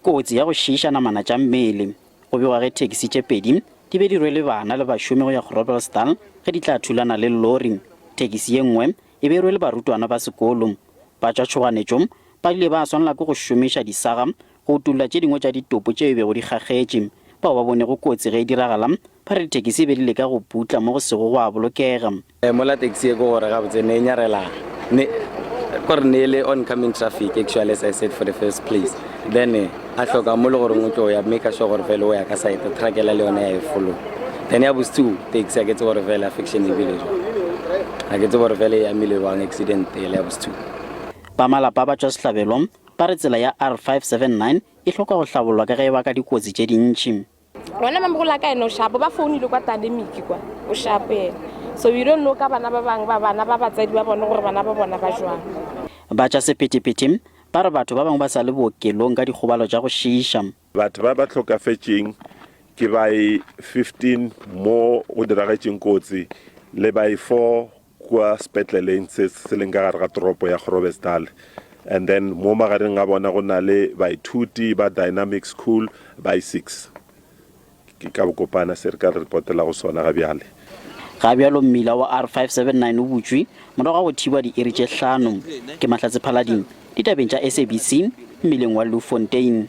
kotsi ya go šiišana mana tša mmele go bewa ge tekesi tše pedi di be di rwele bana le bašomi go ya Groblersdal ge di tla thulana le lori. Tekesi ye nngwe e be rwele barutwana ba sekolo. Ba tša tšhoganetšo ba ile ba swanela ke go šomiša disaga go utula tše dingwe tša ditopo tše e bego di kgakgetše. Bao ba bone go kotsi ge e diragala ba re tekesi be di leka go putla mo go sego go a bolokega. Mola tekesi e go gore gabotse ne nyarela oncoming traffic actually, as I said, for the first place. Then I thought I'm going make a sure of fellow I side the track I follow. Then I was two takes I get over a valley fiction in village. I get over a valley a million one accident I was two. Pamala Baba just Slavelom, Paratzela ya R579, e hloka go hlabolwa ka ge ba ka dikotsi tše dintši. Rona mambola ka eno shapo ba phone ile kwa pandemic kwa o shape. So we don't know ka bana ba bang ba bana ba batsadi ba bona gore bana ba bona ba jwang. Ba tša sephetephete ba re batho ba bangwe ba sa le bookelong ka dikgobalo tša go šiiša. Batho ba ba hlokafetšeng ke ba 15 mo go diragetšeng kotsi le ba 4 kwa sepetleleng se leng ka gare ga toropo ya Groblersdal. And then mo magareng a bona go na le baithuti ba Dynamic School by 6. Ke ka bokopana se re ka reportela go sona ga bjale. Ga bjalo mmila wa R579 o butswi morago ga go thibwa diiri tše 5 ke Mahlatse Phalading ditabeng tša SABC mmileng wa Louwfontein.